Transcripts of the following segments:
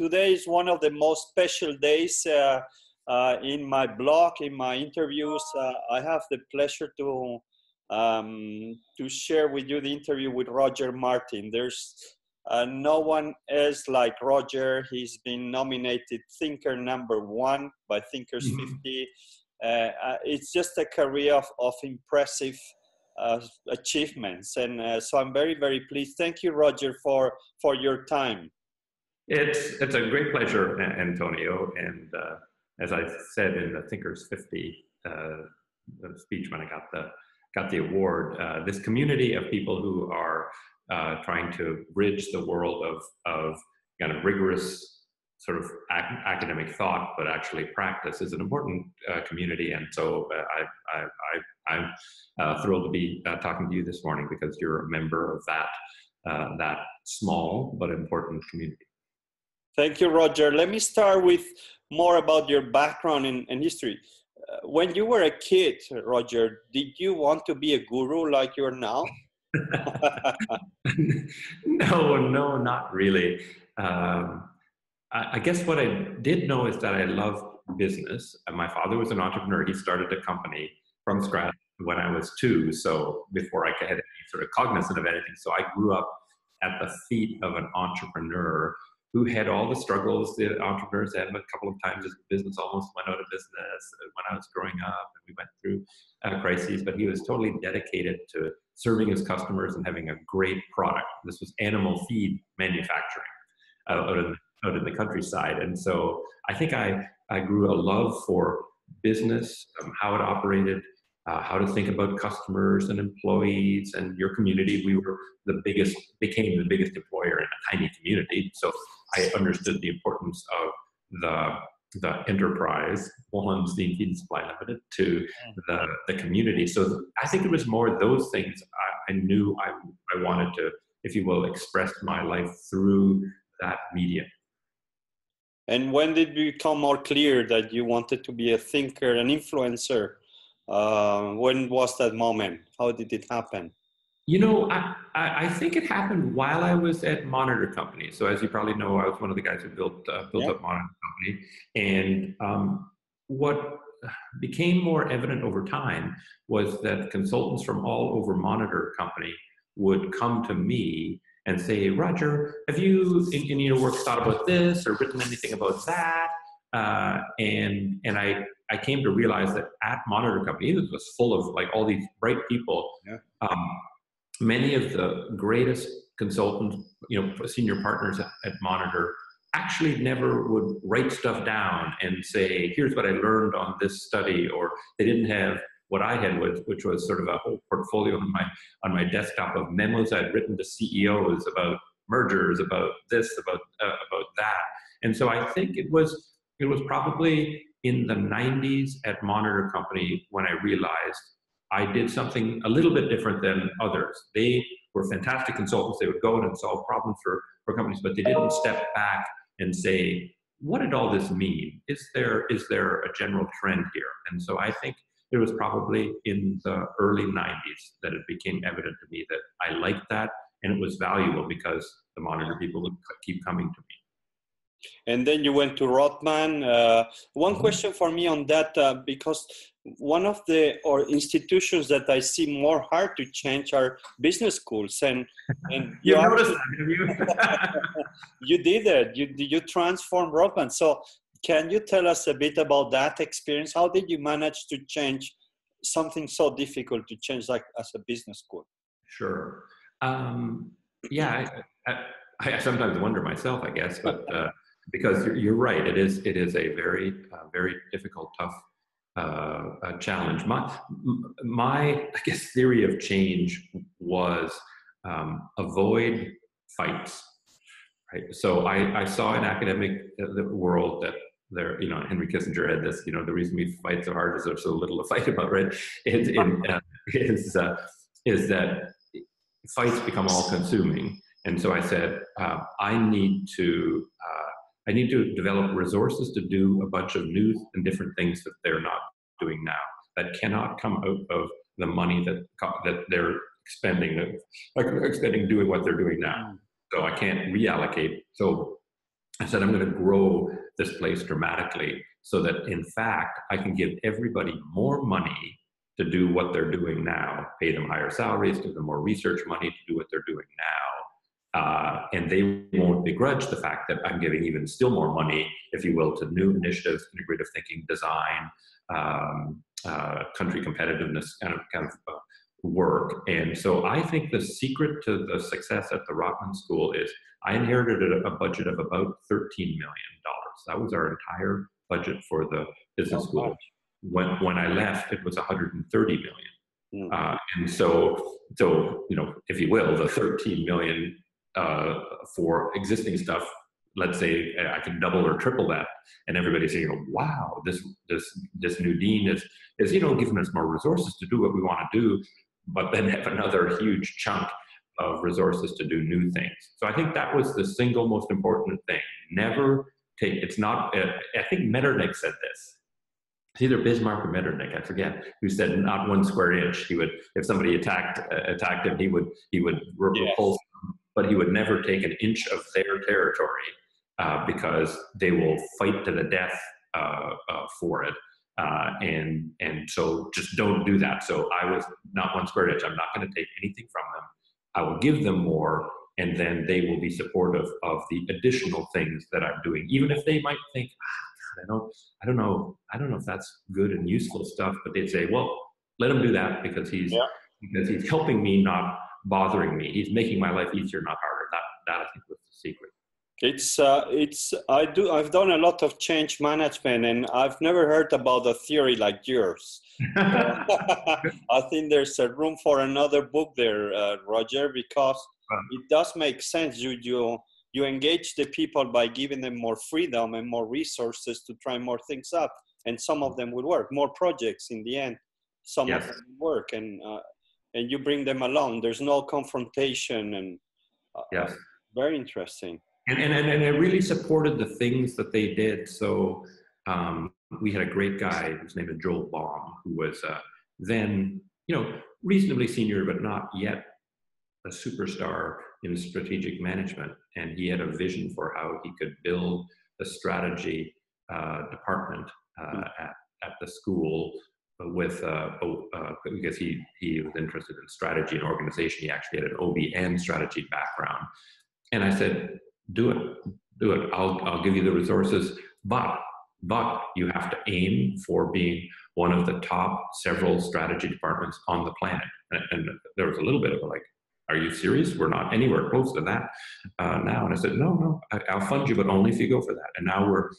today is one of the most special days in my blog, in my interviews. I have the pleasure to share with you the interview with Roger Martin. There's no one else like Roger. He's been nominated Thinker #1 by Thinkers50. It's just a career of impressive achievements, and so I'm very, very pleased. Thank you, Roger, for your time. It's a great pleasure, Antonio. And as I said in the Thinkers50 speech when I got the award, this community of people who are trying to bridge the world of kind of rigorous sort of academic thought, but actually practice, is an important community. And so I'm thrilled to be talking to you this morning because you're a member of that small but important community. Thank you, Roger. Let me start with more about your background and history. When you were a kid, Roger, did you want to be a guru like you are now? No, not really. I guess what I did know is that I loved business. My father was an entrepreneur. He started a company from scratch when I was 2, so before I had any sort of cognizance of anything. So I grew up at the feet of an entrepreneur who had all the struggles that entrepreneurs had. A couple of times his business almost went out of business when I was growing up, and we went through crises, but he was totally dedicated to serving his customers and having a great product. This was animal feed manufacturing out in the countryside. And so I think I grew a love for business, how it operated, how to think about customers and employees and your community. We were became the biggest employer in a tiny community. So I understood the importance of the enterprise, Wallenstein Feed and Supply Limited, to the community. So I think it was more those things I knew I wanted to, if you will, express my life through that medium. And when did it become more clear that you wanted to be a thinker, an influencer? When was that moment? How did it happen? You know, I think it happened while I was at Monitor Company. So as you probably know, I was one of the guys who built up Monitor Company. And what became more evident over time was that consultants from all over Monitor Company would come to me and say, Roger, have you in your work thought about this or written anything about that? And I came to realize that at Monitor Company, it was full of like all these bright people. Many of the greatest consultants, senior partners at Monitor, actually never would write stuff down and say, here's what I learned on this study, or they didn't have what I had, which was sort of a whole portfolio on my desktop of memos I'd written to CEOs about mergers, about this, about that. And so I think it was probably in the 90s at Monitor Company when I realized I did something a little bit different than others. They were fantastic consultants. They would go in and solve problems for companies, but they didn't step back and say, what did all this mean? Is there a general trend here? And so I think it was probably in the early 90s that it became evident to me that I liked that, and it was valuable because the Monitor people would keep coming to me. And then you went to Rothman. One question for me on that, because one of the institutions that I see more hard to change are business schools. And you noticed that, have you? You did it. You transformed Rothman. So can you tell us a bit about that experience? How did you manage to change something so difficult to change, like as a business school? Sure. Yeah, I sometimes wonder myself, I guess, but because you're right, it is a very difficult, tough challenge. My I guess theory of change was avoid fights. Right. So I saw in academic world that there, Henry Kissinger had this, the reason we fight so hard is there's so little to fight about, right? Is that fights become all consuming. And so I said, I need to develop resources to do a bunch of new and different things that they're not doing now, that cannot come out of the money that they're expending doing what they're doing now. So I can't reallocate. So I said, I'm going to grow this place dramatically so that, in fact, I can give everybody more money to do what they're doing now, pay them higher salaries, give them more research money to do what they're doing now. And they won't begrudge the fact that I'm giving even still more money, if you will, to new initiatives, integrative thinking, design, country competitiveness kind of work. And so I think the secret to the success at the Rothman School is I inherited a budget of about $13 million. That was our entire budget for the business school. When I left, it was $130 million. And so, you know, if you will, the 13 million for existing stuff, let's say I can double or triple that, and everybody's saying, you know, wow, this new dean is, you know, giving us more resources to do what we want to do, but then have another huge chunk of resources to do new things. So I think that was the single most important thing. Never take, it's not, I think Metternich said this. It's either Bismarck or Metternich, I forget, who said not 1 square inch. He would, if somebody attacked him, he would repulse them, but he would never take an inch of their territory because they will fight to the death for it. And so just don't do that. So I was not 1 square inch. I'm not going to take anything from them. I will give them more, and then they will be supportive of the additional things that I'm doing, even if they might think, I don't know if that's good and useful stuff, but they'd say, well, let him do that because he's helping me, not bothering me. He's making my life easier, not harder. That I think was the secret. I've done a lot of change management, and I've never heard about a theory like yours. I think there's a room for another book there, Roger, because it does make sense. You engage the people by giving them more freedom and more resources to try more things out, and some of them will work. More projects in the end, some of them will work, and you bring them along. There's no confrontation, and very interesting. And it really supported the things that they did. So we had a great guy, his name is Joel Baum, who was then, you know, reasonably senior, but not yet a superstar in strategic management. And he had a vision for how he could build a strategy department at the school with, because he was interested in strategy and organization. He actually had an OB&N strategy background. And I said, do it. I'll give you the resources, but you have to aim for being one of the top several strategy departments on the planet. And there was a little bit of like, are you serious? We're not anywhere close to that now. And I said, no, I'll fund you, but only if you go for that. And now we're,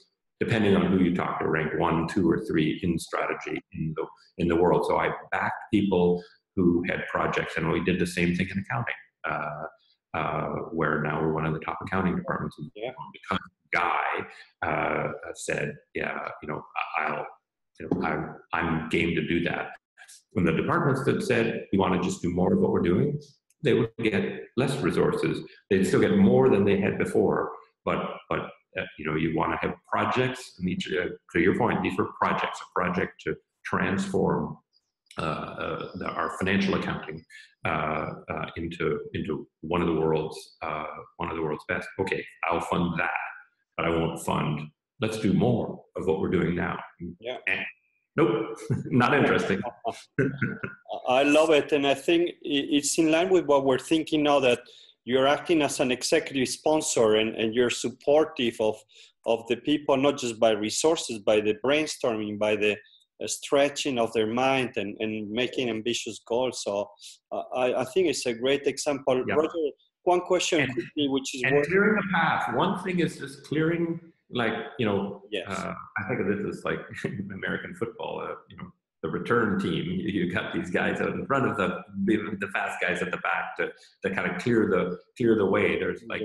depending on who you talk to, ranked 1, 2, or 3 in strategy in the world. So I backed people who had projects, and we did the same thing in accounting. Where now we're one of the top accounting departments. Because Guy said, yeah, you know, I'm game to do that. When the departments that said we want to just do more of what we're doing, they would get less resources. They'd still get more than they had before, but you know, you want to have projects. And to your point, these were projects. A project to transform our financial accounting into one of the world's best. Okay, I'll fund that, but I won't fund. Let's do more of what we're doing now. Yeah. Nope, not interesting. I love it, and I think it's in line with what we're thinking now, that you're acting as an executive sponsor, and you're supportive of the people, not just by resources, by the brainstorming, by the stretching of their mind and making ambitious goals. So I think it's a great example. Yeah. Roger, one question quickly, which is clearing the path. One thing is just clearing, like, you know, I think of this as like American football, you know, the return team. You got these guys out in front of the fast guys at the back to kind of clear the way. There's like,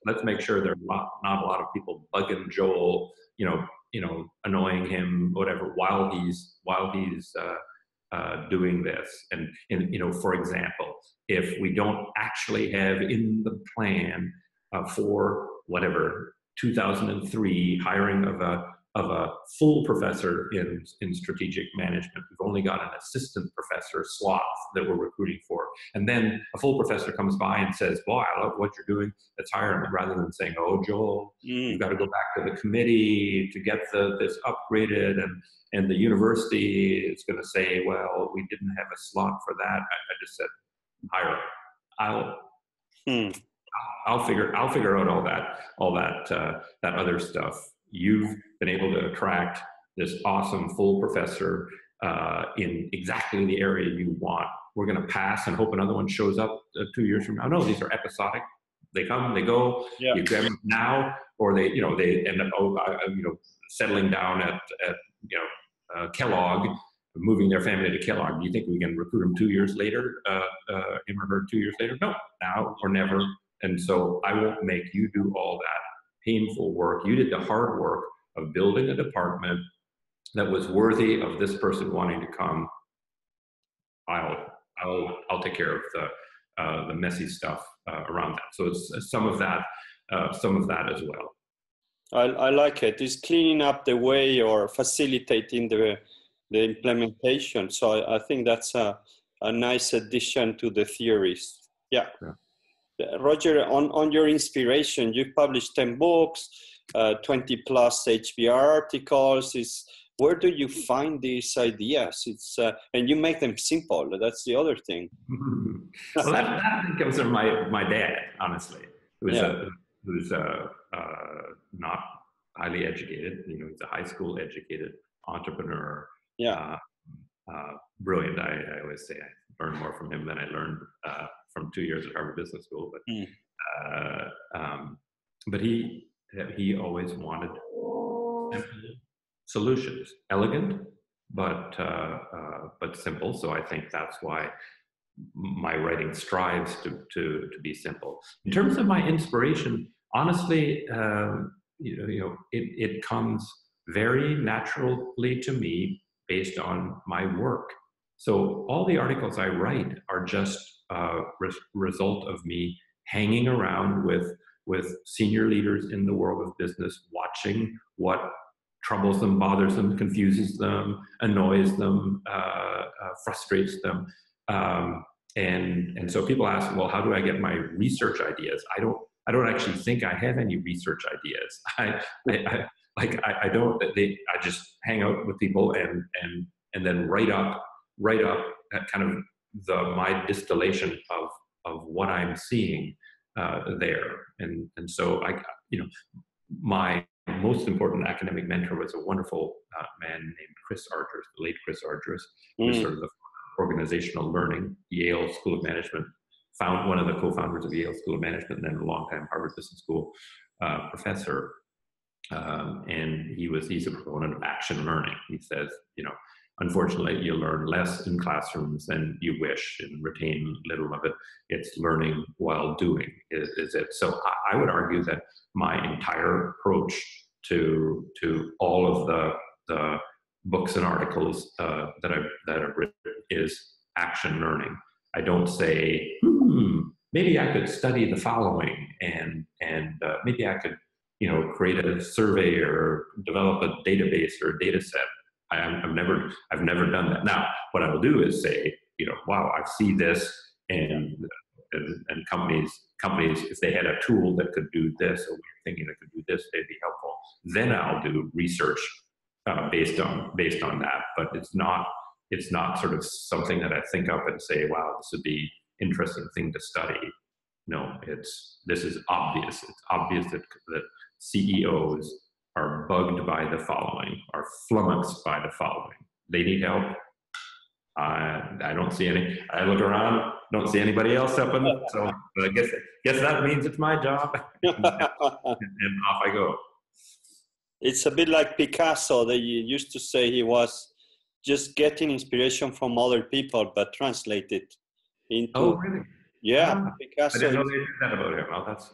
let's make sure there's not a lot of people bugging Joel, you know, annoying him, whatever, while he's doing this. And you know, for example, if we don't actually have in the plan for whatever 2003 hiring of a full professor in strategic management. We've only got an assistant professor sloth that we're recruiting for. And then a full professor comes by and says, boy, I love what you're doing. Let's hire him. Rather than saying, oh, Joel, you've got to go back to the committee to get this upgraded. And the university is going to say, well, we didn't have a slot for that. I just said, hire him. I'll figure out all that other stuff. You've been able to attract this awesome full professor in exactly the area you want. We're going to pass and hope another one shows up 2 years from now. No, these are episodic. They come, they go. Yeah. You grab them now, or they end up settling down at Kellogg, moving their family to Kellogg. Do you think we can recruit them 2 years later? Him or her 2 years later? No, now or never. And so I won't make you do all that painful work. You did the hard work of building a department that was worthy of this person wanting to come. I'll take care of the messy stuff around that. So it's some of that as well. I like it. It's cleaning up the way or facilitating the implementation. So I think that's a nice addition to the theories. Yeah. Roger, on your inspiration, you've published 10 books, 20 plus HBR articles. Where do you find these ideas? And you make them simple. That's the other thing. Well, that comes from my dad, honestly, who was not highly educated. He's a high school educated entrepreneur. Yeah. Brilliant. I always say I learned more from him than I learned from 2 years at Harvard Business School. But he always wanted solutions, elegant, but simple. So I think that's why my writing strives to be simple. In terms of my inspiration, honestly, it comes very naturally to me based on my work. So all the articles I write are just a result of me hanging around with senior leaders in the world of business, watching what troubles them, bothers them, confuses them, annoys them, frustrates them. And so people ask, well, how do I get my research ideas? I don't actually think I have any research ideas. I don't. I just hang out with people and then write up that kind of my distillation of what I'm seeing there. And so my most important academic mentor was a wonderful man named Chris Argyris, the late Chris Argyris, who was sort of the organizational learning, Yale School of Management, one of the co-founders of Yale School of Management, and then a longtime Harvard Business School professor. And he's a proponent of action learning. He says, unfortunately, you learn less in classrooms than you wish and retain little of it. It's learning while doing is it. So I would argue that my entire approach to all of the books and articles that I've written is action learning. I don't say, maybe I could study the following and maybe I could create a survey or develop a database or a data set. I've never done that. Now, what I will do is say, wow, I see this, and companies, if they had a tool that could do this, or we're thinking that could do this, they'd be helpful. Then I'll do research based on that. But it's not sort of something that I think up and say, wow, this would be interesting thing to study. No, this is obvious. It's obvious that CEOs are bugged by the following, are flummoxed by the following. They need help. I don't see any. I look around, don't see anybody else helping. So I guess that means it's my job. and off I go. It's a bit like Picasso. They used to say he was just getting inspiration from other people, but translated into. Oh, really? Yeah, Picasso. I didn't know they did that about him. Well, that's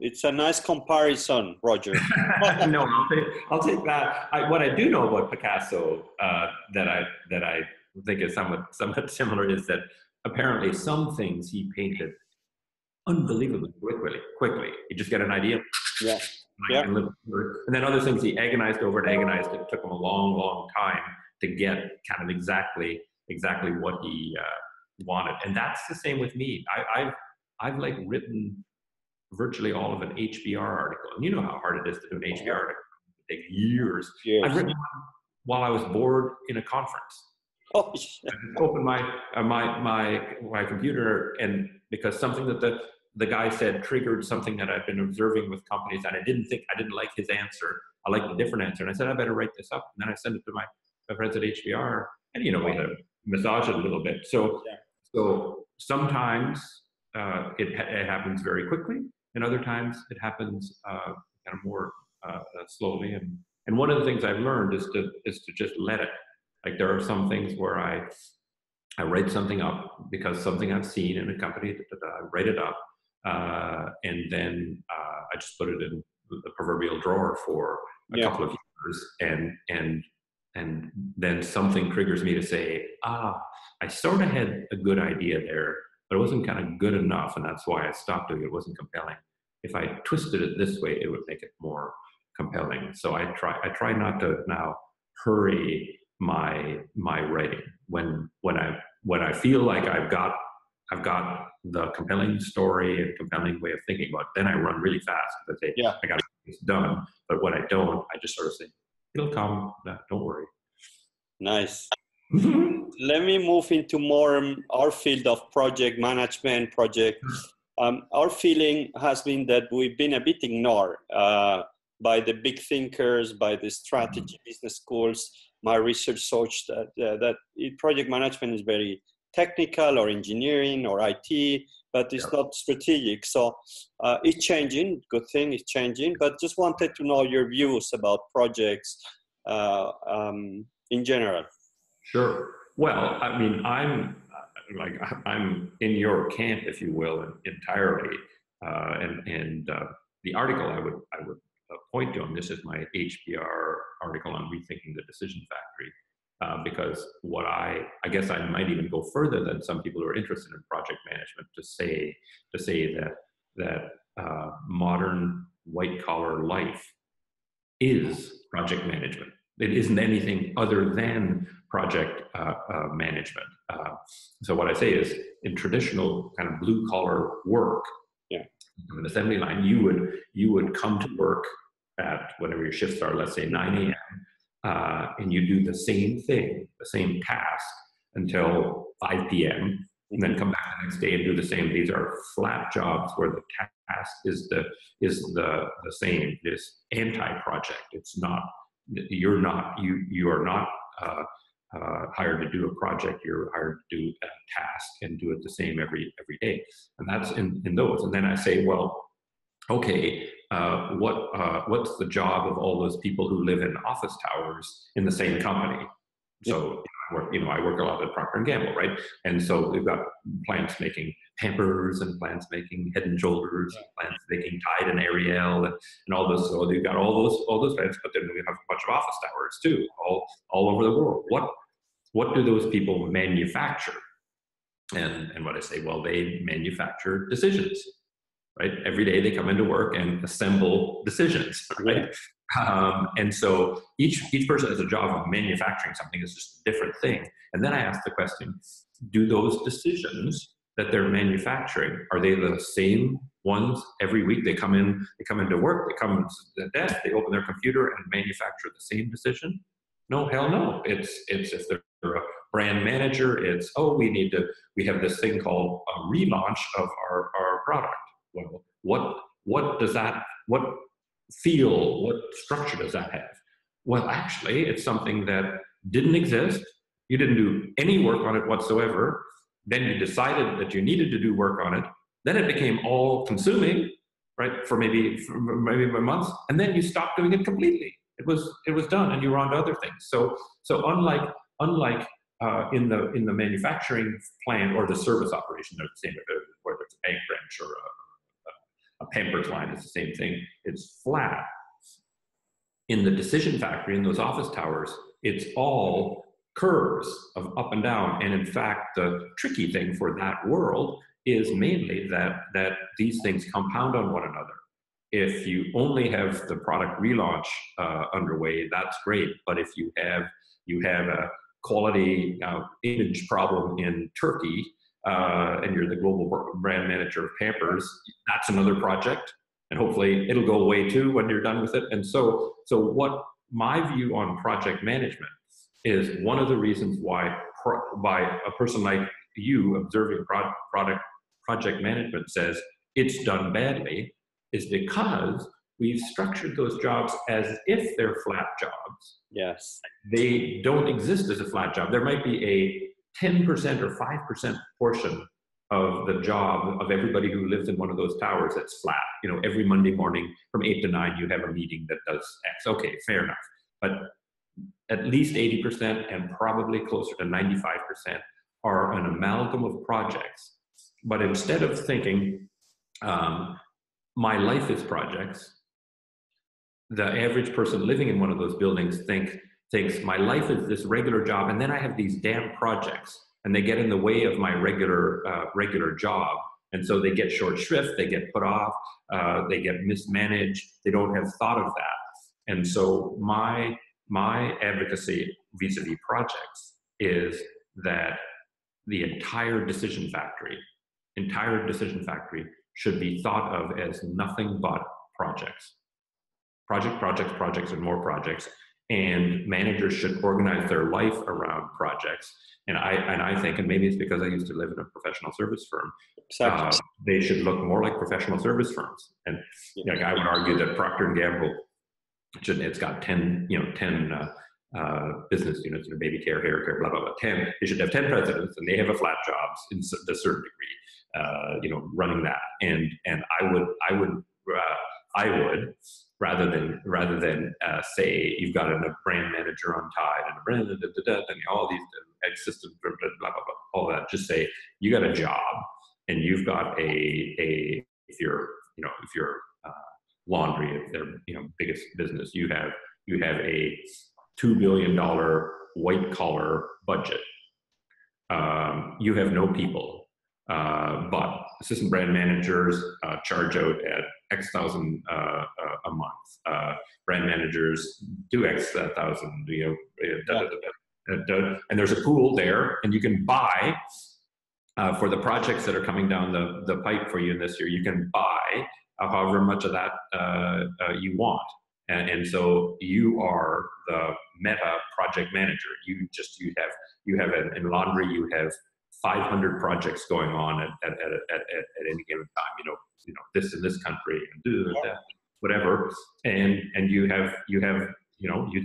it's a nice comparison, Roger. No, I'll take that. What I do know about Picasso that I think is somewhat similar is that apparently some things he painted unbelievably quickly. You just get an idea, Yeah. And then other things he agonized over and agonized. It took him a long, long time to get kind of exactly what he wanted. And that's the same with me. I've like written virtually all of an HBR article. And you know how hard it is to do an HBR article. It takes years. I've written one while I was bored in a conference. Oh, I just opened my computer, and because something that the guy said triggered something that I've been observing with companies, and I didn't like his answer. I liked a different answer, and I said I better write this up. And then I sent it to my friends at HBR, and we had to massage it a little bit. So sometimes it happens very quickly, and other times it happens kind of more slowly. And one of the things I've learned is to just let it. Like there are some things where I write something up because something I've seen in a company, I write it up, and then I just put it in the proverbial drawer for a couple of years, and then something triggers me to say, I sort of had a good idea there, but it wasn't kind of good enough, and that's why I stopped doing it. It wasn't compelling. If I twisted it this way, it would make it more compelling. So I try not to now hurry my writing. When I feel like I've got the compelling story and compelling way of thinking about it, then I run really fast. I say, I got to get this done. But when I don't, I just sort of say, it'll come. Don't worry. Nice. Let me move into more our field of project management, our feeling has been that we've been a bit ignored by the big thinkers, by the strategy business schools. My research shows that project management is very technical or engineering or IT, but it's not strategic. So it's changing, good thing it's changing, but just wanted to know your views about projects in general. Sure. Well, I mean, I'm in your camp, if you will, entirely. And the article I would point to, and this is my HBR article on rethinking the decision factory, because what I guess I might even go further than some people who are interested in project management to say that modern white collar life is project management. It isn't anything other than project management. So what I say is, in traditional kind of blue collar work, an assembly line, you would come to work at whatever your shifts are, let's say 9 a.m., and you do the same thing, the same task until 5 p.m., and then come back the next day and do the same. These are flat jobs where the task is the same. It is anti-project. It's not. You are not hired to do a project. You're hired to do a task and do it the same every day. And that's in those. And then I say, well, okay, what's the job of all those people who live in office towers in the same company? So I work a lot at Procter Gamble, right? And so we've got plants making Pampers and plants making Head and Shoulders, plants making Tide and Ariel, and all those. So you've got all those plants, but then we have a bunch of office towers too, all over the world. What do those people manufacture? And what I say, well, they manufacture decisions, right? Every day they come into work and assemble decisions, right? And so each person has a job of manufacturing something. It's just a different thing. And then I ask the question, do those decisions that they're manufacturing, are they the same ones every week? They come into work, they come to the desk, they open their computer and manufacture the same decision? No, hell no. It's if they're a brand manager, it's, we have this thing called a relaunch of our product. Well, what structure does that have? Well, actually, it's something that didn't exist. You didn't do any work on it whatsoever. Then you decided that you needed to do work on it. Then it became all consuming, right? For maybe months, and then you stopped doing it completely. It was done, and you were on to other things. So unlike in the manufacturing plant or the service operation, they're the same. Whether it's a bank branch or a Pampers line, it's the same thing. It's flat. In the decision factory, in those office towers, it's all curves of up and down. And in fact, the tricky thing for that world is mainly that these things compound on one another. if you only have the product relaunch underway, that's great. But if you have a quality image problem in Turkey, and you're the global brand manager of Pampers, that's another project, and hopefully it'll go away too when you're done with it. And so what my view on project management is, one of the reasons why a person like you observing project management says it's done badly, is because we've structured those jobs as if they're flat jobs. Yes. They don't exist as a flat job. There might be a 10% or 5% portion of the job of everybody who lives in one of those towers that's flat. You know, every Monday morning from 8 to 9, you have a meeting that does X. Okay, fair enough. But at least 80% and probably closer to 95% are an amalgam of projects. But instead of thinking, my life is projects, the average person living in one of those buildings thinks my life is this regular job, and then I have these damn projects, and they get in the way of my regular job, and so they get short shrift, they get put off, they get mismanaged, they don't have thought of that. And so my advocacy vis-a-vis projects is that the entire decision factory should be thought of as nothing but projects. Projects, and more projects. And managers should organize their life around projects. And I think, and maybe it's because I used to live in a professional service firm, exactly. They should look more like professional service firms. And like, I would argue that Procter Gamble, it's got 10 business units, baby care, hair care, blah, blah, blah, 10. They should have 10 presidents, and they have a flat jobs in a certain degree, running that. And I would, rather than say you've got a brand manager on Tide and a brand and all these systems, blah, blah, blah, all that, just say you got a job, and you've got if you're laundry, if they're biggest business, you have a $2 billion white collar budget. You have no people, but assistant brand managers charge out at X thousand a month. Brand managers do X thousand, and there's a pool there, and you can buy for the projects that are coming down the pipe for you in this year. You can buy however much of that you want. And so you are the meta project manager. You have in laundry, you have 500 projects going on at any given time. This in this country and whatever. And you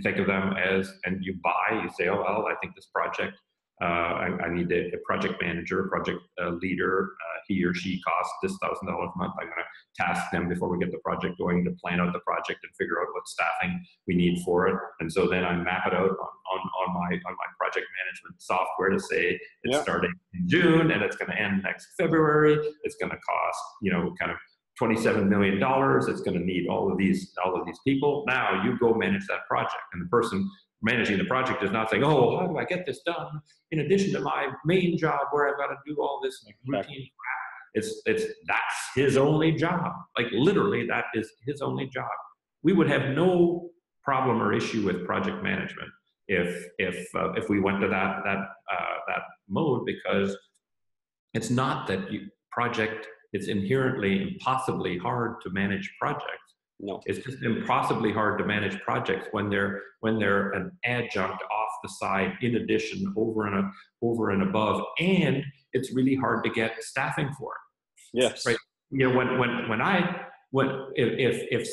think of them as, and you buy. You say, oh well, I think this project. I need a project manager, a project leader. He or she costs this $1,000 a month. I'm going to task them before we get the project going to plan out the project and figure out what staffing we need for it. And so then I map it out on my project management software to say it's starting in June and it's going to end next February. It's going to cost kind of $27 million. It's going to need all of these people. Now you go manage that project, and the person managing the project is not saying, oh, how do I get this done in addition to my main job where I've got to do all this routine crap. That's his only job. Like literally, that is his only job. We would have no problem or issue with project management if we went to that mode, because it's not that it's inherently impossibly hard to manage projects. No, it's just impossibly hard to manage projects when they're an adjunct off the side, in addition, over and above, and it's really hard to get staffing for it. Yes, right. If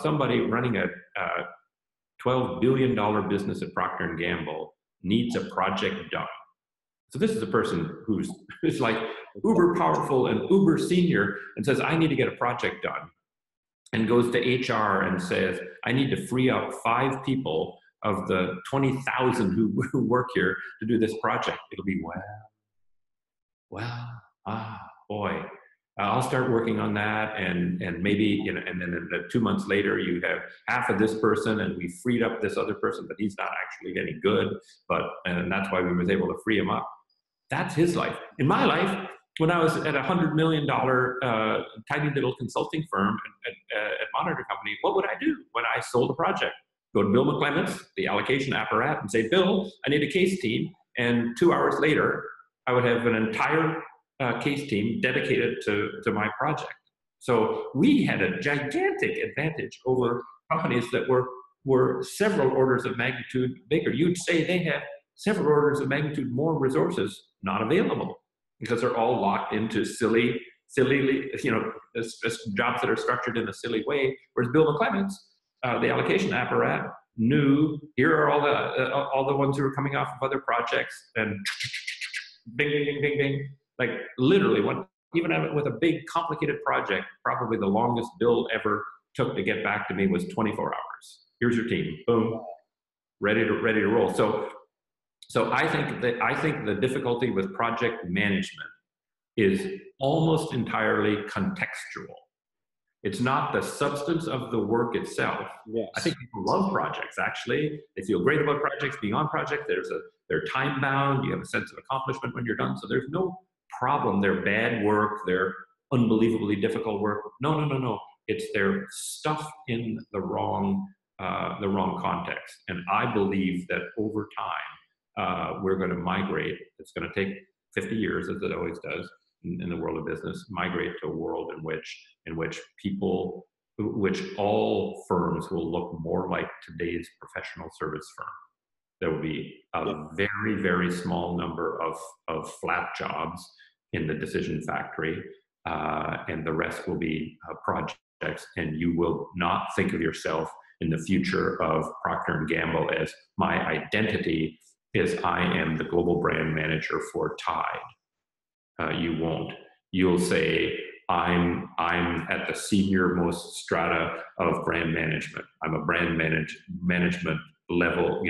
somebody running a $12 billion business at Procter Gamble needs a project done. So this is a person who's like uber powerful and uber senior and says, I need to get a project done. And goes to HR and says, I need to free up 5 people of the 20,000 who work here to do this project. It'll be, boy, I'll start working on that. And maybe, and then 2 months later, you have half of this person and we freed up this other person, but he's not actually any good. And that's why we was able to free him up. That's his life. In my life, when I was at $100 million tiny little consulting firm at Monitor Company, what would I do when I sold a project? Go to Bill McClements, the allocation apparat, and say, Bill, I need a case team. And 2 hours later, I would have an entire case team dedicated to my project. So we had a gigantic advantage over companies that were several orders of magnitude bigger. You'd say they have several orders of magnitude more resources not available because they're all locked into silly, jobs that are structured in a silly way. Whereas Bill McClements, the allocation apparat, knew here are all the ones who are coming off of other projects, and bing, bing, bing, bing, bing. Like literally, even with a big, complicated project, probably the longest Bill ever took to get back to me was 24 hours. Here's your team, boom, ready to roll. So I think the difficulty with project management is almost entirely contextual. It's not the substance of the work itself. Yes. I think people love projects, actually. They feel great about projects, being on projects. They're time bound. You have a sense of accomplishment when you're done. So there's no problem. They're bad work. They're unbelievably difficult work. No. It's their stuff in the wrong context. And I believe that over time, we're going to migrate. It's going to take 50 years, as it always does in the world of business, migrate to a world in which all firms will look more like today's professional service firm. There will be a very, very small number of flat jobs in the decision factory, and the rest will be projects. And you will not think of yourself in the future of Procter & Gamble as my identity is I am the global brand manager for Tide. You won't. You'll say, I'm at the senior most strata of brand management. I'm a brand management level,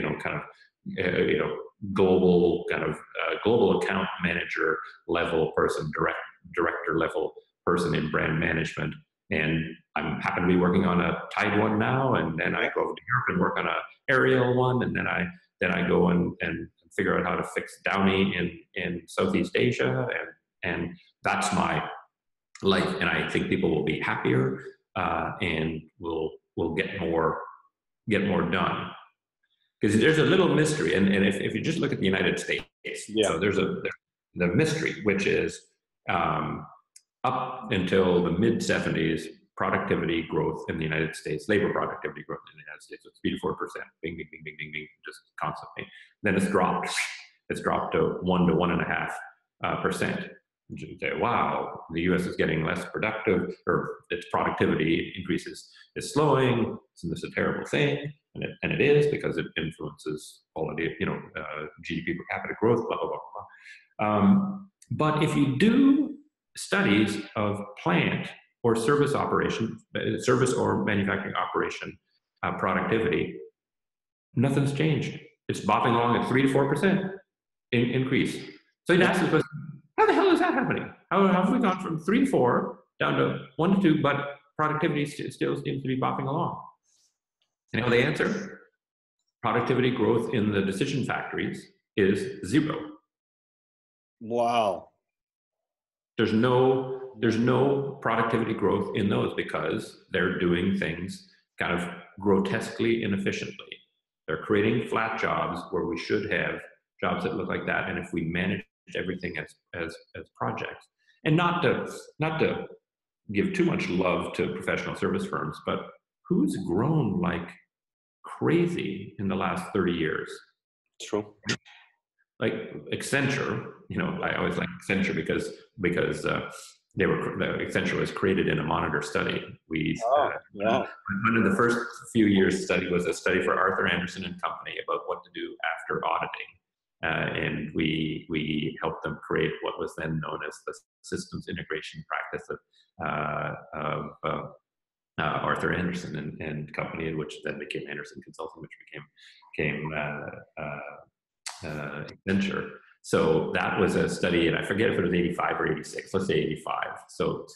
global global account manager level person, director level person in brand management. And I'm happen to be working on a Tide one now, and then I go over to Europe and work on a Ariel one, and then I go and figure out how to fix Downy in Southeast Asia, and that's my life. And I think people will be happier and will get more done. Because there's a little mystery, and if you just look at the United States, so there's the mystery, which is up until the mid 70s, productivity growth in the United States, labor productivity growth in the United States was 3 to 4%, bing, bing, bing, bing, bing, bing, just constantly. Then it's dropped. It's dropped to 1 to 1.5%. You say, wow, the U.S. is getting less productive, or its productivity increases is slowing. Isn't this a terrible thing? And it is, because it influences quality, GDP per capita growth, blah, blah, blah, blah. But if you do studies of plant or service operation, service or manufacturing operation productivity, nothing's changed. It's bopping along at 3 to 4% increase. So you'd ask the question, how the hell is that happening? How have we gone from 3 to 4 down to 1 to 2, but productivity still seems to be bopping along? You know the answer? Productivity growth in the decision factories is 0. Wow. There's no productivity growth in those because they're doing things kind of grotesquely inefficiently. They're creating flat jobs where we should have jobs that look like that. And if we manage everything as projects, and not to give too much love to professional service firms, but who's grown like crazy in the last 30 years? True. Like Accenture, I always like Accenture because Accenture was created in a Monitor study. One of the first few years study was a study for Arthur Andersen and Company about what to do after auditing. And we helped them create what was then known as the systems integration practice of Arthur Andersen and Company, which then became Andersen Consulting, which became Accenture. So that was a study, and I forget if it was 85 or 86. Let's say 85. So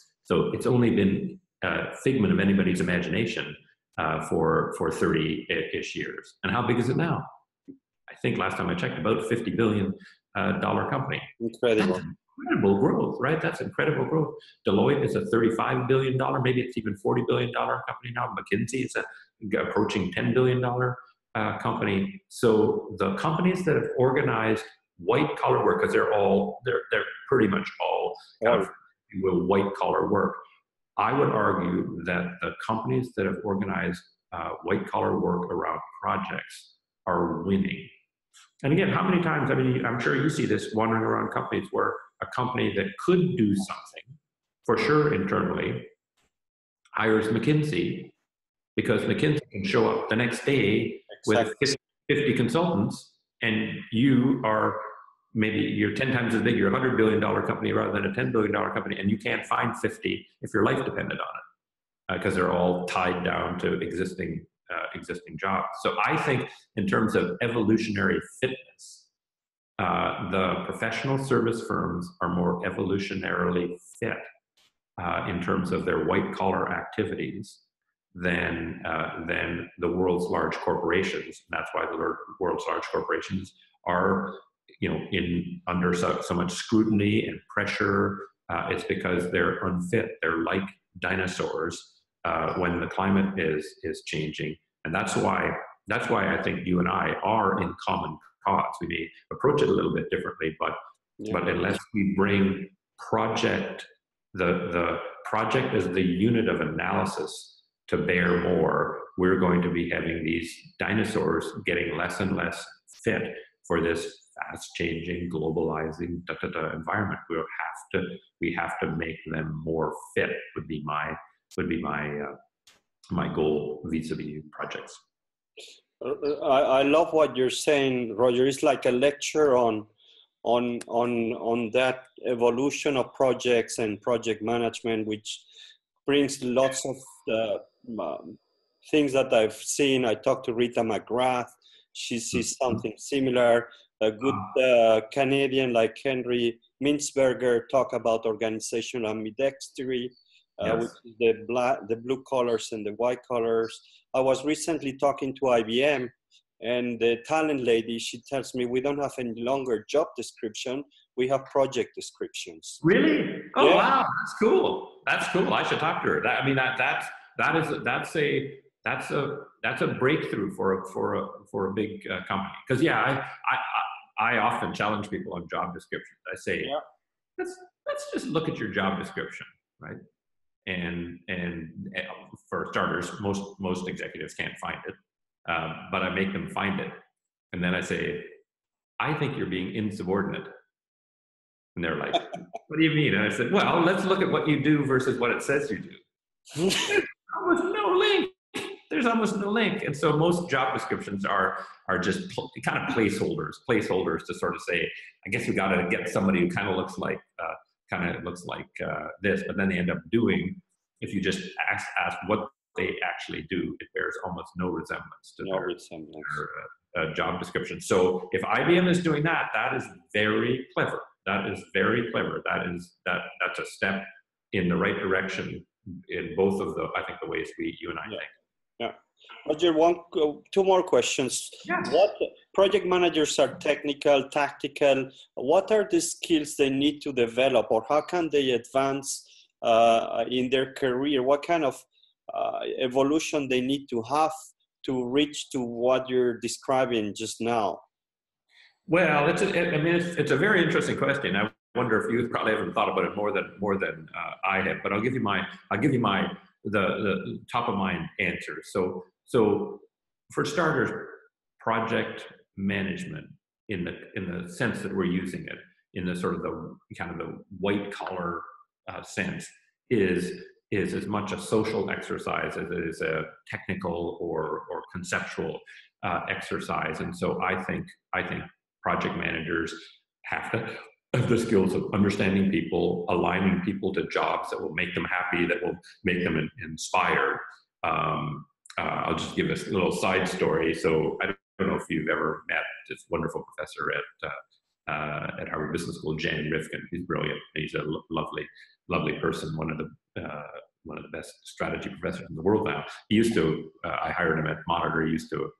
it's only been a figment of anybody's imagination for 30-ish years. And how big is it now? I think last time I checked, about $50 billion company. Incredible. That's incredible growth, right? That's incredible growth. Deloitte is a $35 billion, maybe it's even $40 billion company now. McKinsey is approaching $10 billion company. So the companies that have organized white collar work, because they're pretty much all kind of white collar work. I would argue that the companies that have organized white collar work around projects are winning. And again, how many times, I mean, I'm sure you see this wandering around companies where a company that could do something, for sure internally, hires McKinsey, because McKinsey can show up the next day with 50 consultants, and you are maybe you're 10 times as big, you're a $100 billion company rather than a $10 billion company, and you can't find 50 if your life depended on it, because they're all tied down to existing jobs. So I think in terms of evolutionary fitness, the professional service firms are more evolutionarily fit in terms of their white collar activities than the world's large corporations. And that's why the world's large corporations are, under so much scrutiny and pressure. It's because they're unfit. They're like dinosaurs when the climate is changing. And that's why I think you and I are in common cause. We may approach it a little bit differently, but unless we bring the project as the unit of analysis to bear more, we're going to be having these dinosaurs getting less and less fit for this fast-changing, globalizing environment. We have to make them more fit. Would be my goal vis-a-vis projects. I love what you're saying, Roger. It's like a lecture on that evolution of projects and project management, which brings lots of things that I've seen. I talked to Rita McGrath. She sees something similar. A good Canadian like Henry Mintzberger talk about organizational ambidextery, which is the blue collars and the white collars. I was recently talking to IBM, and the talent lady, she tells me, we don't have any longer job description. We have project descriptions. Really? Oh, wow, that's cool. That's cool. I should talk to her. That's a breakthrough for a big company. Because I often challenge people on job descriptions. I say, let's just look at your job description, right? And for starters, most executives can't find it, but I make them find it, and then I say, I think you're being insubordinate. And they're like, what do you mean? And I said, well, let's look at what you do versus what it says you do. There's almost no link. There's almost no link. And so most job descriptions are just kind of placeholders to sort of say, I guess we got to get somebody who kind of looks like this, but then they end up doing, if you just ask what they actually do, it bears almost no resemblance to their job description. So if IBM is doing that, that is very clever. That is very clever. That's a step in the right direction in both of the ways you and I think. Yeah. Roger, two more questions. Yes. What project managers are technical, tactical? What are the skills they need to develop, or how can they advance in their career? What kind of evolution they need to have to reach to what you're describing just now? Well, it's a very interesting question. I wonder if you probably haven't thought about it more than I have. But I'll give you the top of mind answer. So for starters, project management in the sense that we're using it, in the sort of the kind of the white collar sense, is as much a social exercise as it is a technical or conceptual exercise. And so I think project managers have to have the skills of understanding people, aligning people to jobs that will make them happy, that will make them inspired. I'll just give a little side story. So I don't know if you've ever met this wonderful professor at Harvard Business School, Jan Rifkin. He's brilliant. He's a lovely person. One of the best strategy professors in the world now. He used to, I hired him at Monitor. He used to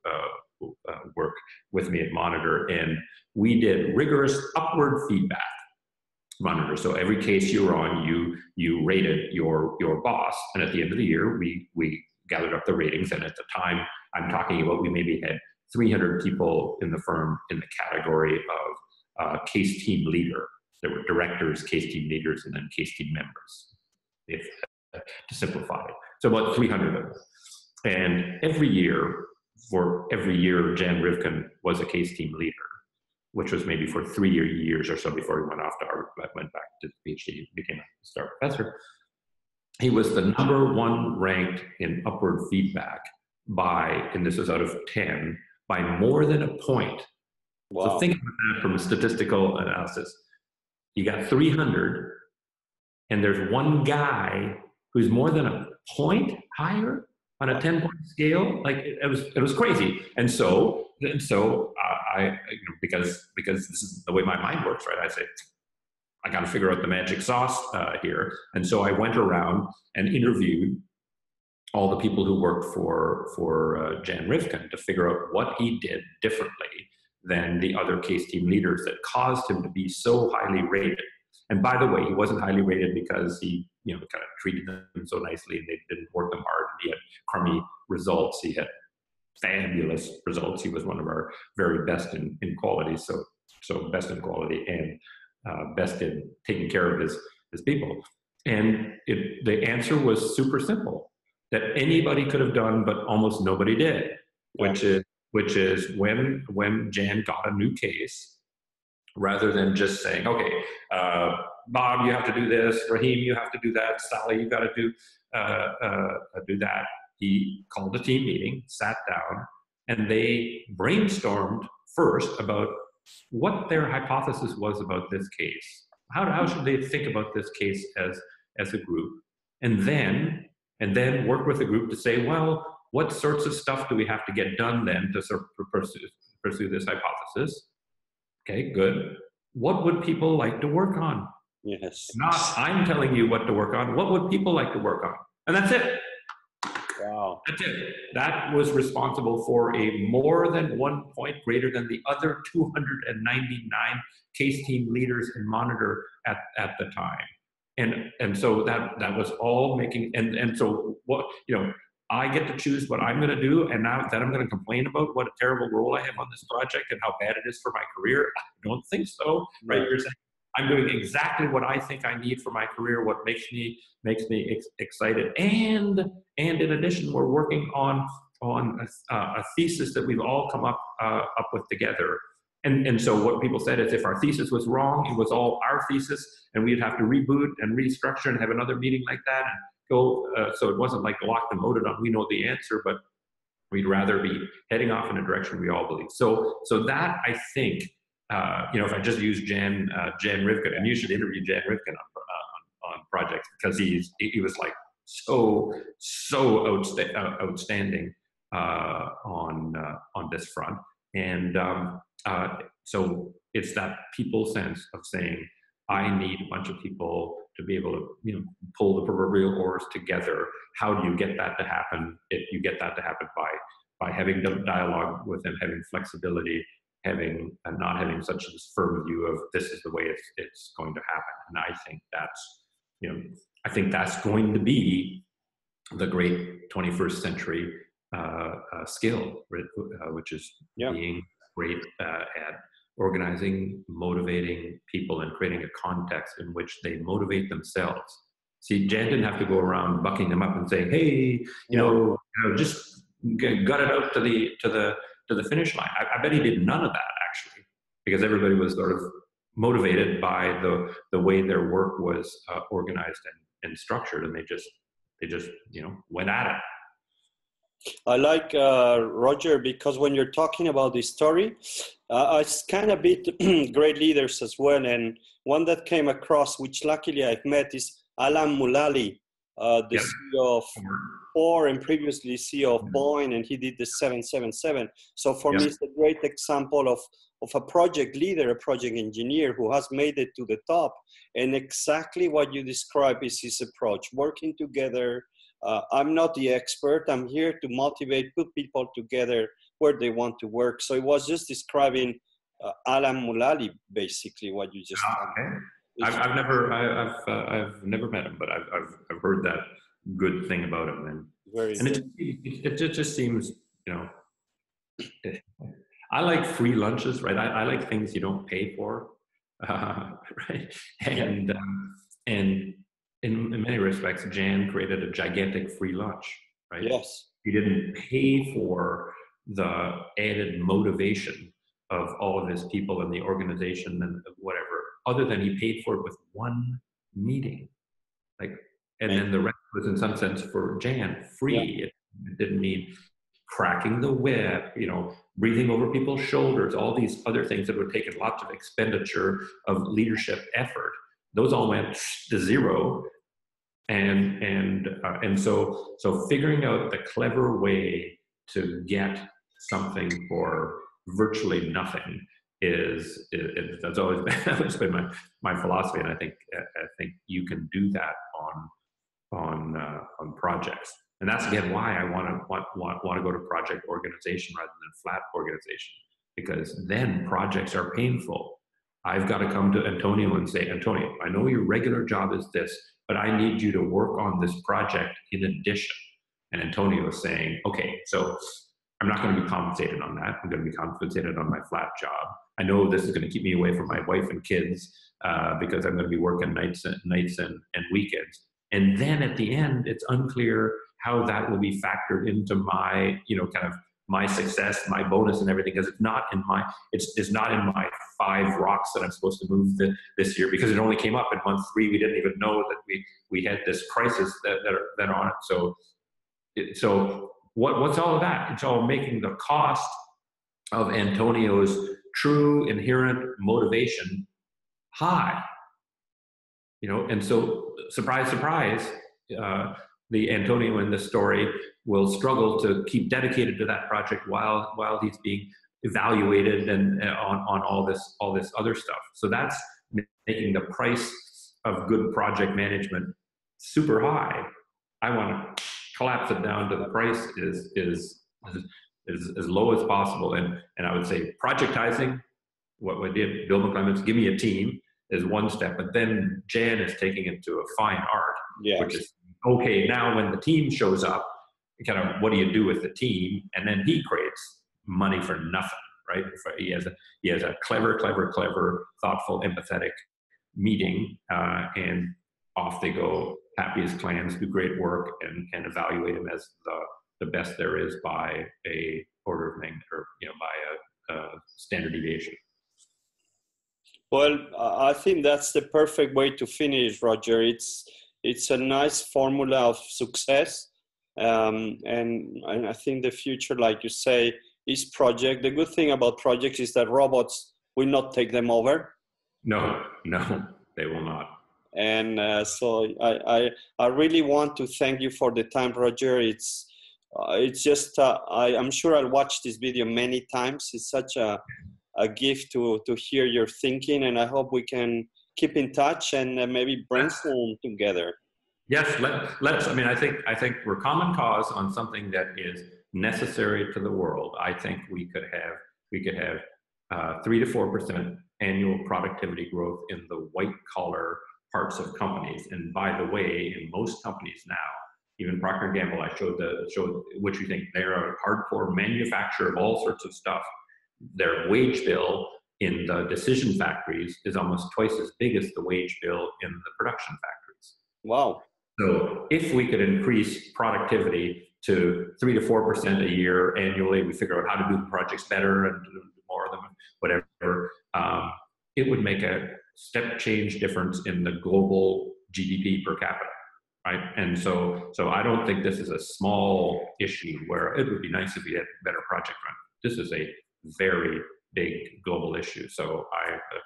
work with me at Monitor, and we did rigorous upward feedback. monitor. So every case you were on, you rated your boss, and at the end of the year, we gathered up the ratings. And at the time I'm talking about, we maybe had 300 people in the firm in the category of case team leader. There were directors, case team leaders, and then case team members, if to simplify it. So about 300 of them. And every year, Jan Rivkin was a case team leader, which was maybe for 3 years or so before he went back to PhD and became a star professor. He was the #1 ranked in upward feedback by, and this is out of 10, by more than a point. Wow. So think about that from a statistical analysis. You got 300, and there's one guy who's more than a point higher on a 10-point scale. Like it was crazy. And so I because this is the way my mind works, right? I say, I got to figure out the magic sauce here. And so I went around and interviewed all the people who worked for Jan Rivkin to figure out what he did differently than the other case team leaders that caused him to be so highly rated. And by the way, he wasn't highly rated because he, kind of treated them so nicely and they didn't work them hard. He had crummy results. He had fabulous results. He was one of our very best in quality. So best in quality and best in taking care of his people. And the answer was super simple, that anybody could have done, but almost nobody did, which is when Jan got a new case, rather than just saying, okay, Bob, you have to do this, Raheem, you have to do that, Sally, you got to do that. He called a team meeting, sat down, and they brainstormed first about what their hypothesis was about this case. How should they think about this case as a group? And then work with the group to say, well, what sorts of stuff do we have to get done then to sort of pursue this hypothesis? Okay, good. What would people like to work on? Yes. Not I'm telling you what to work on. What would people like to work on? And that's it. Wow. That's it. That was responsible for a more than 1 point greater than the other 299 case team leaders in Monitor at the time. And so that was all making, and so what, I get to choose what I'm going to do, and now that I'm going to complain about what a terrible role I have on this project and how bad it is for my career. I don't think so. Right? You're saying I'm doing exactly what I think I need for my career, what makes me excited, and in addition, we're working on a thesis that we've all come up with together. And so what people said is, if our thesis was wrong, it was all our thesis, and we'd have to reboot and restructure and have another meeting like that and go. So it wasn't like locked and loaded on, we know the answer, but we'd rather be heading off in a direction we all believe. So that, I think, if I just use Jan Rivkin, and you should interview Jan Rivkin on projects, because he was like so outstanding on this front. And so it's that people sense of saying, I need a bunch of people to be able to, pull the proverbial oars together. How do you get that to happen? You get that to happen by having dialogue with them, having flexibility, not having such a firm view of this is the way it's going to happen. And I think that's going to be the great 21st century skill, which is being great at organizing, motivating people, and creating a context in which they motivate themselves. See, Jan didn't have to go around bucking them up and saying, "Hey, just gut it out to the finish line." I bet he did none of that, actually, because everybody was sort of motivated by the way their work was organized and structured, and they just went at it. I like Roger, because when you're talking about this story, I kind of beat great leaders as well. And one that came across, which luckily I've met, is Alan Mulally, the CEO of Ford and previously CEO of Boeing, and he did the 777. So for me, it's a great example of a project leader, a project engineer who has made it to the top. And exactly what you describe is his approach, working together. I'm not the expert. I'm here to motivate, put people together where they want to work. So it was just describing Alan Mulally, basically, what you just I've never met him, but I've heard that good thing about him, and it just seems, you know, I like free lunches, right? I like things you don't pay for, right? And in many respects, Jan created a gigantic free lunch, right? Yes. He didn't pay for the added motivation of all of his people in the organization and whatever, other than he paid for it with one meeting. Like, and then the rest was in some sense for Jan, free. Yeah. It didn't mean cracking the whip, you know, breathing over people's shoulders, all these other things that would take lots of expenditure of leadership effort. Those all went to zero. And so figuring out the clever way to get something for virtually nothing that's always been my philosophy, and I think you can do that on projects, and that's again why I want to go to project organization rather than flat organization, because then projects are painful. I've got to come to Antonio and say, Antonio, I know your regular job is this, but I need you to work on this project in addition. And Antonio is saying, okay, so I'm not going to be compensated on that. I'm going to be compensated on my flat job. I know this is going to keep me away from my wife and kids because I'm going to be working nights and weekends. And then at the end, it's unclear how that will be factored into my, you know, kind of my success, my bonus and everything, because it's not in my 5 rocks that I'm supposed to move this year, because it only came up in month 3. We didn't even know that we had this crisis that are on it. So what's all of that? It's all making the cost of Antonio's true inherent motivation high, you know. And so surprise, surprise, the Antonio in this story will struggle to keep dedicated to that project while he's being evaluated and on all this other stuff. So that's making the price of good project management super high. I want to collapse it down to the price is as low as possible. And I would say projectizing, what we did, Bill McClements, give me a team, is one step, but then Jan is taking it to a fine art, which is, okay, now when the team shows up, kind of what do you do with the team? And then he creates money for nothing, right? He has a clever, thoughtful, empathetic meeting, and off they go, happy as clams, do great work, and evaluate him as the best there is by a order of magnitude, or, you know, by a standard deviation. Well, I think that's the perfect way to finish, Roger. It's a nice formula of success, and I think the future, like you say, is project. The good thing about projects is that robots will not take them over. No, they will not. And so I really want to thank you for the time, Roger. It's just I'm sure I'll watch this video many times. It's such a gift to hear your thinking, and I hope we can keep in touch and maybe brainstorm together. Yes, let's. I mean, I think we're common cause on something that is necessary to the world. I think we could have 3 to 4% annual productivity growth in the white collar parts of companies. And by the way, in most companies now, even Procter Gamble, I showed which we think they're a hardcore manufacturer of all sorts of stuff. Their wage bill in the decision factories is almost twice as big as the wage bill in the production factories. Wow. So if we could increase productivity to 3 to 4% a year annually, we figure out how to do the projects better and do more of them, whatever, it would make a step change difference in the global GDP per capita, right? And so I don't think this is a small issue where it would be nice if we had better project run. This is a very big global issue. So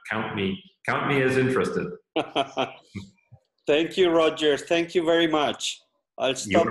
count me as interested. Thank you, Roger. Thank you very much. I'll stop.